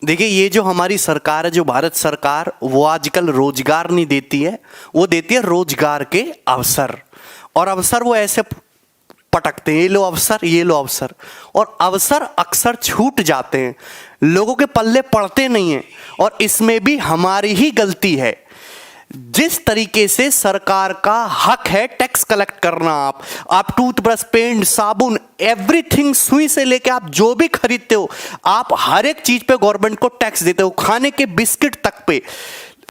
देखिए, ये जो हमारी सरकार है, जो भारत सरकार, वो आजकल रोजगार नहीं देती है, वो देती है रोजगार के अवसर। और अवसर वो ऐसे पटकते हैं, ये लो अवसर, ये लो अवसर, और अवसर अक्सर छूट जाते हैं, लोगों के पल्ले पड़ते नहीं हैं। और इसमें भी हमारी ही गलती है। जिस तरीके से सरकार का हक है टैक्स कलेक्ट करना, आप टूथब्रश, पेंट, साबुन, एवरीथिंग, सुई से लेके आप जो भी खरीदते हो, आप हर एक चीज पे गवर्नमेंट को टैक्स देते हो, खाने के बिस्किट तक पे।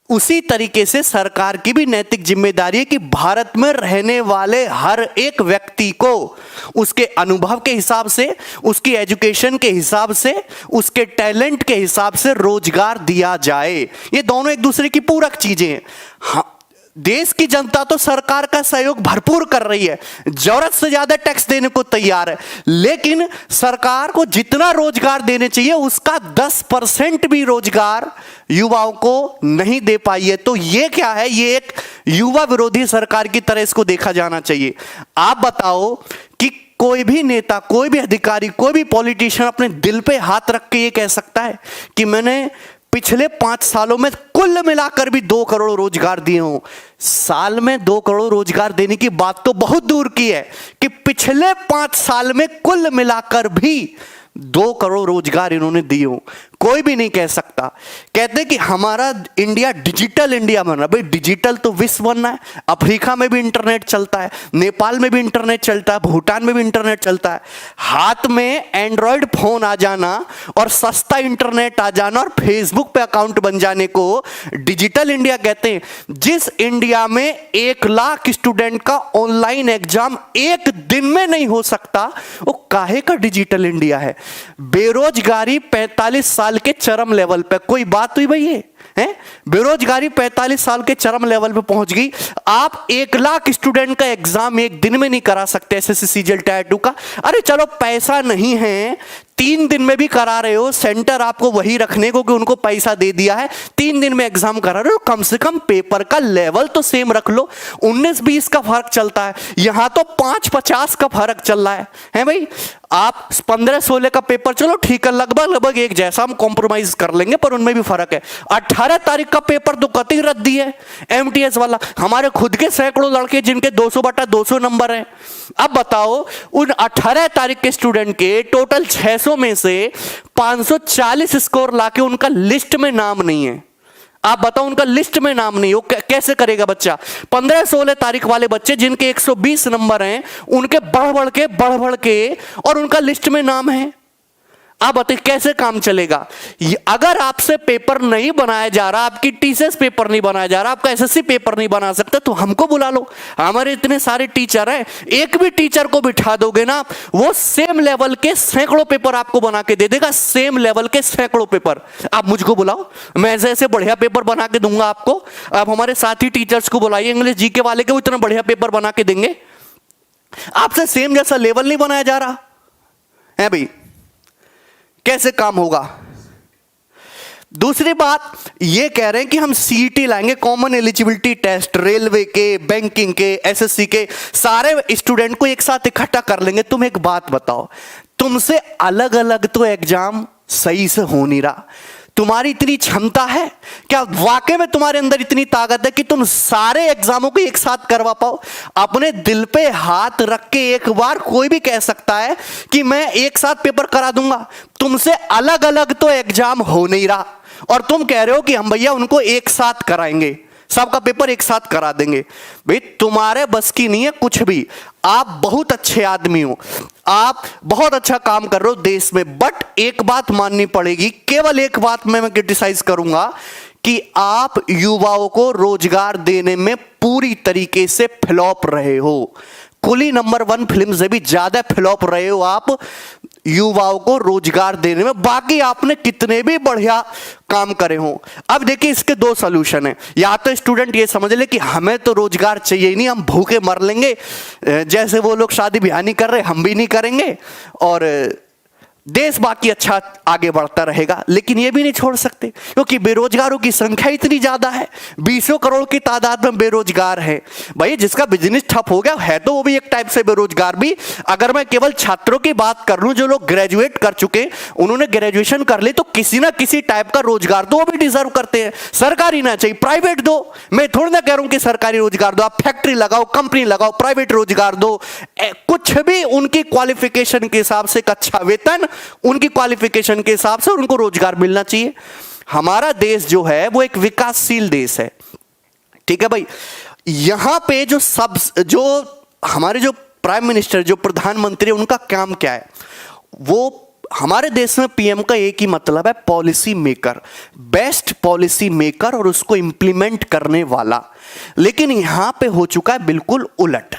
उसी तरीके से सरकार की भी नैतिक जिम्मेदारी है कि भारत में रहने वाले हर एक व्यक्ति को उसके अनुभव के हिसाब से, उसकी एजुकेशन के हिसाब से, उसके टैलेंट के हिसाब से रोजगार दिया जाए। ये दोनों एक दूसरे की पूरक चीजें हैं। हाँ, देश की जनता तो सरकार का सहयोग भरपूर कर रही है, जरूरत से ज्यादा टैक्स देने को तैयार है, लेकिन सरकार को जितना रोजगार देने चाहिए उसका 10% भी रोजगार युवाओं को नहीं दे पाई है। तो ये क्या है? ये एक युवा विरोधी सरकार की तरह इसको देखा जाना चाहिए। आप बताओ कि कोई भी नेता, कोई भी अधिकारी, कोई भी पॉलिटिशियन अपने दिल पे हाथ रख के ये कह सकता है कि मैंने पिछले 5 सालों में कुल मिलाकर भी 2 करोड़ रोजगार दिए हों? साल में 2 करोड़ रोजगार देने की बात तो बहुत दूर की है कि पिछले 5 साल में कुल मिलाकर भी 2 करोड़ रोजगार इन्होंने दिए हों। कोई भी नहीं कह सकता। कहते कि हमारा इंडिया डिजिटल इंडिया बन रहा। भाई, डिजिटल तो विश्व बनना है। अफ्रीका में भी इंटरनेट चलता है, नेपाल में भी इंटरनेट चलता है, भूटान में भी इंटरनेट चलता है। हाथ में एंड्रॉयड फोन आ जाना और सस्ता इंटरनेट आ जाना और फेसबुक पे अकाउंट बन जाने को डिजिटल इंडिया कहते हैं। जिस इंडिया में 1 लाख स्टूडेंट का ऑनलाइन एग्जाम एक दिन में नहीं हो सकता, वो काहे का डिजिटल इंडिया है? बेरोजगारी 45 साल के चरम लेवल पे, कोई बात हुई भाई? ये है बेरोजगारी 45 साल के चरम लेवल पे पहुंच गई। आप 1 लाख स्टूडेंट का एग्जाम एक दिन में नहीं करा सकते, एसएससी, सीजीएल, टायर 2 का। अरे चलो पैसा नहीं है, 3 दिन में भी करा रहे हो, सेंटर आपको वही रखने को कि उनको पैसा दे दिया है, 3 दिन में एग्जाम करा रहे हो, कम से कम पेपर का लेवल तो सेम रख लो। 19-20 का फर्क चलता है, यहां तो 5-50 का फर्क चल रहा है भाई। आप 15-16 का पेपर, चलो ठीक है, लगभग एक जैसा, हम कॉम्प्रोमाइज कर लेंगे, पर उनमें भी फर्क है। 18 तारीख का पेपर तो कतई रद्दी है, एमटीएस वाला। हमारे खुद के सैकड़ों लड़के जिनके 200/200 नंबर हैं। अब बताओ, उन 18 तारीख के स्टूडेंट के टोटल 600 में से 540 स्कोर लाके उनका लिस्ट में नाम नहीं है। आप बताओ, उनका लिस्ट में नाम नहीं हो, कैसे करेगा बच्चा? 15-16 तारीख वाले बच्चे जिनके 120 नंबर हैं, उनके बढ़ बढ़ के और उनका लिस्ट में नाम है। आप बताइए कैसे काम चलेगा? अगर आपसे पेपर नहीं बनाया जा रहा, आपकी टीसीएस पेपर नहीं बनाया जा रहा, आपका एसएससी पेपर नहीं बना सकते, तो हमको बुला लो। हमारे इतने सारे टीचर हैं, एक भी टीचर को बिठा दोगे ना, वो सेम लेवल के सैकड़ों पेपर आपको बना के दे देगा, सेम लेवल के सैकड़ों पेपर। आप मुझको बुलाओ, मैं ऐसे बढ़िया पेपर बना के दूंगा आपको। आप हमारे साथी टीचर्स को बुलाइए, इंग्लिश जीके वाले के, वो इतना बढ़िया पेपर बना के देंगे। आपसे सेम जैसा लेवल नहीं बनाया जा रहा है भाई, कैसे काम होगा? दूसरी बात ये कह रहे हैं कि हम सीईटी लाएंगे, कॉमन एलिजिबिलिटी टेस्ट, रेलवे के, बैंकिंग के, एसएससी के, सारे स्टूडेंट को एक साथ इकट्ठा कर लेंगे। तुम एक बात बताओ, तुमसे अलग अलग तो एग्जाम सही से हो नहीं रहा। तुम्हारी इतनी क्षमता है क्या? वाकई में तुम्हारे अंदर इतनी ताकत है कि तुम सारे एग्जामों को एक साथ करवा पाओ? अपने दिल पे हाथ रख के एक बार कोई भी कह सकता है कि मैं एक साथ पेपर करा दूंगा। तुमसे अलग अलग तो एग्जाम हो नहीं रहा और तुम कह रहे हो कि हम भैया उनको एक साथ कराएंगे, सबका पेपर एक साथ करा देंगे। भाई, तुम्हारे बस की नहीं है कुछ भी। आप बहुत अच्छे आदमी हो, आप बहुत अच्छा काम कर रहे हो देश में, बट एक बात माननी पड़ेगी, केवल एक बात मैं क्रिटिसाइज करूंगा कि आप युवाओं को रोजगार देने में पूरी तरीके से फ्लॉप रहे हो। कुली नंबर 1 फिल्म से भी ज्यादा फ्लॉप रहे हो आप युवाओं को रोजगार देने में। बाकी आपने कितने भी बढ़िया काम करे हो। अब देखिए, इसके 2 सॉल्यूशन है। या तो स्टूडेंट ये समझ ले कि हमें तो रोजगार चाहिए ही नहीं, हम भूखे मर लेंगे, जैसे वो लोग शादी ब्याह नहीं कर रहे हम भी नहीं करेंगे, और देश बाकी अच्छा आगे बढ़ता रहेगा। लेकिन ये भी नहीं छोड़ सकते क्योंकि बेरोजगारों की संख्या इतनी ज्यादा है, 20 करोड़ की तादाद में बेरोजगार है। भाई जिसका बिजनेस ठप हो गया है तो वो भी एक टाइप से बेरोजगार भी। अगर मैं केवल छात्रों की बात कर लूं, जो लोग ग्रेजुएट कर चुके, उन्होंने ग्रेजुएशन कर ली, तो किसी ना किसी टाइप का रोजगार तो वो भी डिजर्व करते हैं। सरकारी ना चाहिए, प्राइवेट दो। मैं थोड़ी ना कह रहा हूं कि सरकारी रोजगार दो, आप फैक्ट्री लगाओ, कंपनी लगाओ, प्राइवेट रोजगार दो, कुछ भी उनकी क्वालिफिकेशन के हिसाब से, एक अच्छा वेतन उनकी क्वालिफिकेशन के हिसाब से उनको रोजगार मिलना चाहिए। हमारा देश जो है वो एक विकासशील देश है, ठीक है भाई। यहां पे जो हमारे जो प्राइम मिनिस्टर, जो प्रधानमंत्री, उनका काम क्या है? वो हमारे देश में पीएम का एक ही मतलब है, policy maker, best policy maker और उसको इंप्लीमेंट करने वाला। लेकिन यहां पे हो चुका है बिल्कुल उलट।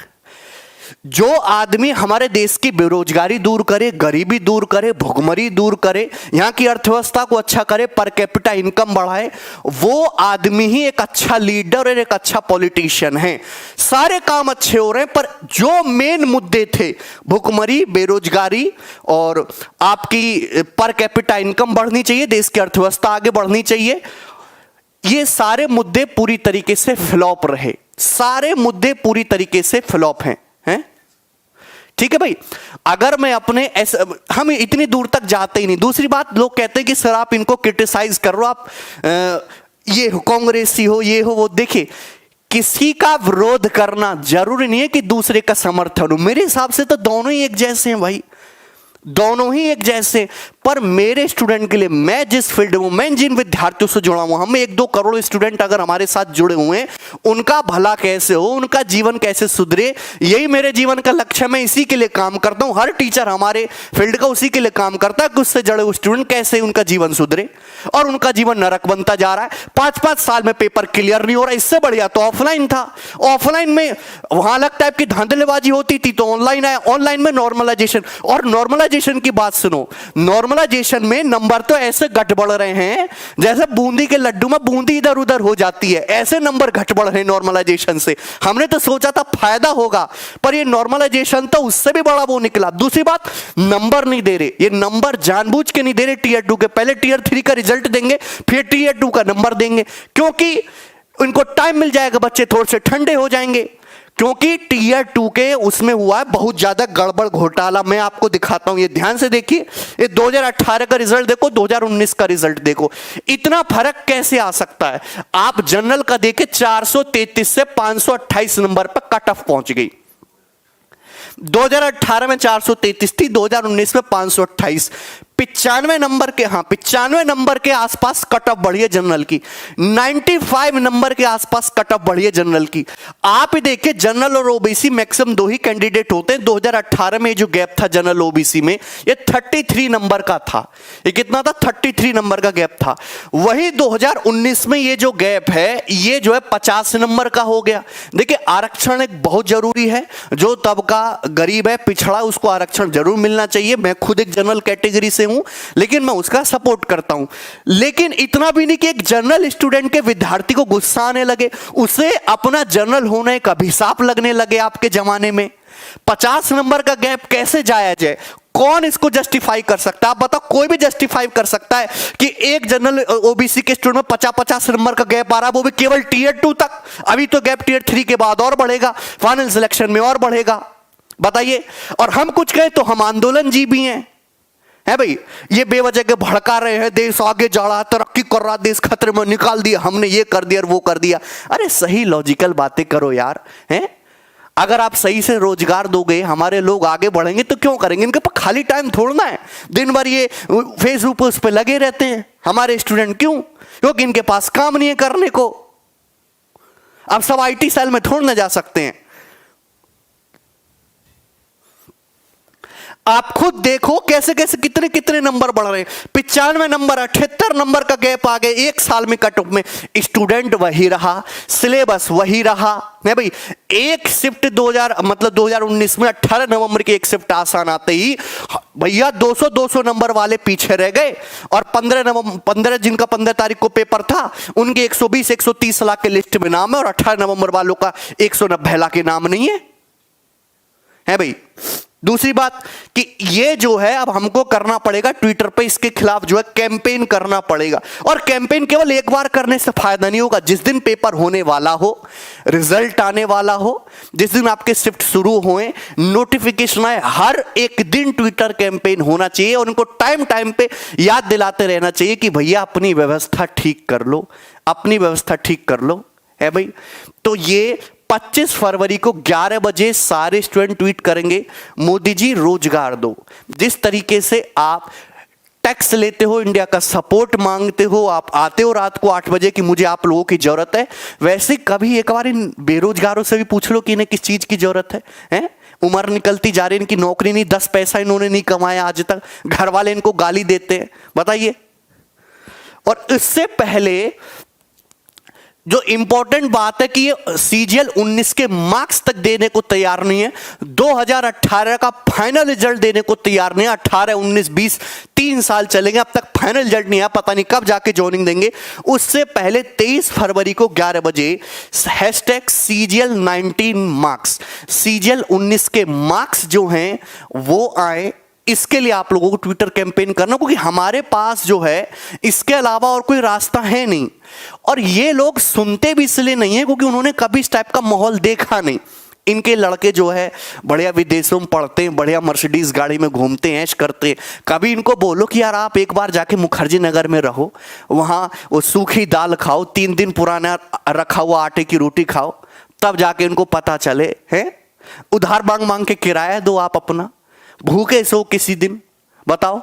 जो आदमी हमारे देश की बेरोजगारी दूर करे, गरीबी दूर करे, भुखमरी दूर करे, यहां की अर्थव्यवस्था को अच्छा करे, पर कैपिटा इनकम बढ़ाए, वो आदमी ही एक अच्छा लीडर और एक अच्छा पॉलिटिशियन है। सारे काम अच्छे हो रहे हैं, पर जो मेन मुद्दे थे, भुखमरी, बेरोजगारी और आपकी पर कैपिटा इनकम बढ़नी चाहिए, देश की अर्थव्यवस्था आगे बढ़नी चाहिए, ये सारे मुद्दे पूरी तरीके से फ्लॉप रहे। सारे मुद्दे पूरी तरीके से फ्लॉप हैं। ठीक है भाई। अगर मैं अपने हम इतनी दूर तक जाते ही नहीं। दूसरी बात, लोग कहते हैं कि सर आप इनको क्रिटिसाइज कर रहे हो, आप ये हो, कांग्रेसी हो, ये हो, वो। देखिए, किसी का विरोध करना जरूरी नहीं है कि दूसरे का समर्थन हो। मेरे हिसाब से तो दोनों ही एक जैसे हैं भाई, दोनों ही एक जैसे। पर मेरे स्टूडेंट के लिए, मैं जिस फील्ड में, मैं जिन विद्यार्थियों से जुड़ा हुआ, हम 1-2 करोड़ स्टूडेंट अगर हमारे साथ जुड़े हुए हैं, उनका भला कैसे हो, उनका जीवन कैसे सुधरे, यही मेरे जीवन का लक्ष्य है। मैं इसी के लिए काम करता हूं। हर टीचर हमारे फील्ड का उसी के लिए काम करता है कि उससे जुड़े हुए स्टूडेंट कैसे उनका जीवन सुधरे। और उनका जीवन नरक बनता जा रहा है। 5-5 साल में पेपर क्लियर नहीं हो रहा। इससे बढ़िया तो ऑफलाइन था। ऑफलाइन में वहां अलग टाइप की धांधलेबाजी होती थी, तो ऑनलाइन आया। ऑनलाइन में नॉर्मलाइजेशन, और नॉर्मलाइजेशन की बात सुनो, नॉर्मलाइजेशन में नंबर तो ऐसे घट बढ़ रहे हैं जैसे बूंदी के लड्डू में बूंदी इधर उधर हो जाती है, ऐसे नंबर घट बढ़ रहे हैं नॉर्मलाइजेशन से। हमने तो सोचा था फायदा होगा, पर ये नॉर्मलाइजेशन तो उससे भी बड़ा वो निकला। दूसरी बात, नंबर नहीं दे रहे, ये नंबर जानबूझ के नहीं दे रहे टीयर 2 के। पहले टीयर 3 का रिजल्ट देंगे, फिर टीयर 2 का नंबर देंगे, क्योंकि उनको टाइम मिल जाएगा, बच्चे थोड़े से ठंडे हो जाएंगे। क्योंकि टीयर 2 के उसमें हुआ है बहुत ज्यादा गड़बड़ घोटाला। मैं आपको दिखाता हूं, ये ध्यान से देखिए। ये 2018 का रिजल्ट देखो, 2019 का रिजल्ट देखो, इतना फर्क कैसे आ सकता है? आप जनरल का देखे, 433 से 528 नंबर पर कट ऑफ पहुंच गई। 2018 में 433 थी, 2019 में 528। 95 नंबर के, हाँ 95 नंबर के आसपास कट ऑफ बढ़ी है जनरल की। 95 नंबर के आसपास कट ऑफ बढ़ी है जनरल की। आप ही देखिए, जनरल और ओबीसी मैक्सिमम 2 ही कैंडिडेट होते हैं। 2018 में जो गैप था जनरल ओबीसी में, ये 33 नंबर का था। ये कितना था? 33 नंबर का गैप था। वही 2019 में ये जो गैप है, ये जो है 50 नंबर का हो गया। देखिए, आरक्षण एक बहुत जरूरी है। जो तबका गरीब है, पिछड़ा, उसको आरक्षण जरूर मिलना चाहिए। मैं खुद एक जनरल कैटेगरी से हूं, लेकिन मैं उसका सपोर्ट करता हूं। लेकिन इतना भी नहीं कि एक जनरल स्टूडेंट के विद्यार्थी को गुस्सा आने लगे, उसे अपना जनरल होने का अभिशाप लगने लगे। आपके जमाने में 50 नंबर का गैप कैसे जायज है? कौन इसको जस्टिफाई कर सकता है? आप बताओ, कोई भी जस्टिफाई कर सकता है कि एक जनरल ओबीसी के स्टूडेंट में 50-50 नंबर का गैप आ रहा है, वो भी केवल टीयर 2 तक। अभी तो गैप टीयर 3 के बाद और बढ़ेगा, फाइनल सिलेक्शन में और बढ़ेगा। बताइए। और हम कुछ कहें तो हम आंदोलन जीवी हैं, है भाई। ये बेवजह के भड़का रहे हैं, देश आगे जा रहा है, तरक्की कर रहा, देश खतरे में, निकाल दिया हमने, ये कर दिया और वो कर दिया। अरे सही लॉजिकल बातें करो यार, हैं? अगर आप सही से रोजगार दोगे, हमारे लोग आगे बढ़ेंगे, तो क्यों करेंगे? इनके पास खाली टाइम थोड़ना है, दिन भर ये फेसबुक उस पर लगे रहते हैं हमारे स्टूडेंट। क्यों? क्योंकि इनके पास काम नहीं है करने को। अब सब आईटी सेल में थोड़ ना जा सकते हैं। आप खुद देखो कैसे कैसे कितने कितने नंबर बढ़ रहे हैं। 95 नंबर, 78 नंबर का गैप आ गया एक साल में कट ऑफ में। स्टूडेंट वही रहा, सिलेबस वही रहा, है भाई। एक शिफ्ट 2019 में 18 नवंबर की एक शिफ्ट आसान आते ही भैया 200 नंबर वाले पीछे रह गए। और 15 जिनका 15 तारीख को पेपर था, उनके 120-130 लाख के लिस्ट में नाम है, और 18 नवंबर वालों का 190 लाख के नाम नहीं है, है भाई। दूसरी बात कि ये जो है अब हमको करना पड़ेगा ट्विटर पे, इसके खिलाफ जो है कैंपेन करना पड़ेगा। और कैंपेन केवल एक बार करने से फायदा नहीं होगा। जिस दिन पेपर होने वाला हो, रिजल्ट आने वाला हो, जिस दिन आपके शिफ्ट शुरू होए, नोटिफिकेशन आए, हर एक दिन ट्विटर कैंपेन होना चाहिए और उनको टाइम टाइम पे याद दिलाते रहना चाहिए कि भैया अपनी व्यवस्था ठीक कर लो, अपनी व्यवस्था ठीक कर लो, है भाई। तो ये 25 फरवरी को 11 बजे सारे स्टूडेंट ट्वीट करेंगे, मोदी जी रोजगार दो। जिस तरीके से आप टैक्स लेते हो, इंडिया का सपोर्ट मांगते हो, आप आते हो रात को 8 बजे कि मुझे आप लोगों की जरूरत है, वैसे कभी एक बार इन बेरोजगारों से भी पूछ लो कि इन्हें किस चीज की जरूरत है? उम्र निकलती जा रही, इनकी नौकरी नहीं, 10 पैसा इन्होंने नहीं कमाया आज तक, घर वाले इनको गाली देते हैं, बताइए। और इससे पहले जो इंपॉर्टेंट बात है कि ये CGL 19 के मार्क्स तक देने को तैयार नहीं है, 2018 का फाइनल रिजल्ट देने को तैयार नहीं है। 18, 19, 20 3 साल चलेंगे, अब तक फाइनल रिजल्ट नहीं है, पता नहीं कब जाके ज्वाइनिंग देंगे। उससे पहले 23 फरवरी को 11 बजे #CGL 19 मार्क्स, CGL 19 के मार्क्स जो हैं वो आए। इसके लिए आप लोगों को ट्विटर कैंपेन करना, क्योंकि हमारे पास जो है इसके अलावा और कोई रास्ता है नहीं। और ये लोग सुनते भी इसलिए नहीं है क्योंकि उन्होंने कभी इस टाइप का माहौल देखा नहीं। इनके लड़के जो है बढ़िया विदेशों में पढ़ते हैं, बढ़िया मर्सिडीज गाड़ी में घूमते हैं, ऐश करते हैं। कभी इनको बोलो कि यार आप एक बार जाके मुखर्जी नगर में रहो, वहां वो सूखी दाल खाओ, 3 दिन पुराना रखा हुआ आटे की रोटी खाओ, तब जाके इनको पता चले। है उधार मांग मांग के किराया दो आप अपना, भूखे सो किसी दिन, बताओ,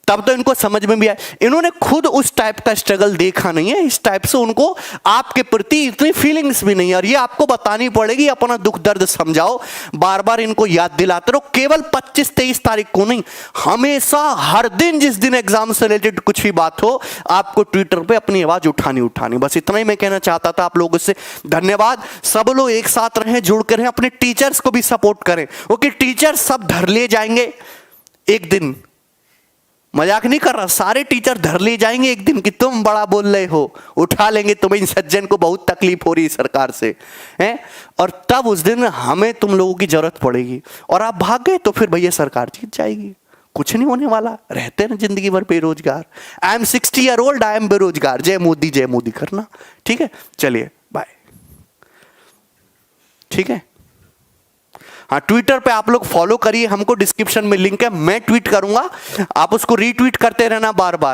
तब तो इनको समझ में भी आए। इन्होंने खुद उस टाइप का स्ट्रगल देखा नहीं है, इस टाइप से उनको आपके प्रति इतनी फीलिंग्स भी नहीं है। और ये आपको बतानी पड़ेगी, अपना दुख दर्द समझाओ, बार बार इनको याद दिलाते रहो। केवल 25-23 तारीख को नहीं, हमेशा हर दिन, जिस दिन एग्जाम से रिलेटेड कुछ भी बात हो, आपको ट्विटर पे अपनी आवाज उठानी। बस इतना ही मैं कहना चाहता था आप लोगों से। धन्यवाद। सब लोग एक साथ रहें, जुड़ कर रहें, अपने टीचर्स को भी सपोर्ट करें, क्योंकि टीचर सब धर ले जाएंगे एक दिन। मजाक नहीं कर रहा, सारे टीचर धर ले जाएंगे एक दिन कि तुम बड़ा बोल रहे हो, उठा लेंगे तुम्हें, इन सज्जन को बहुत तकलीफ हो रही है सरकार से, हैं? और तब उस दिन हमें तुम लोगों की जरूरत पड़ेगी और आप भाग गए तो फिर भैया सरकार जीत जाएगी। कुछ नहीं होने वाला, रहते ना जिंदगी भर बेरोजगार। I am 60 year old, I am बेरोजगार, जय मोदी करना। ठीक है, चलिए बाय। ठीक है, हाँ, ट्विटर पे आप लोग फॉलो करिए हमको, डिस्क्रिप्शन में लिंक है, मैं ट्वीट करूंगा, आप उसको रीट्वीट करते रहना बार बार।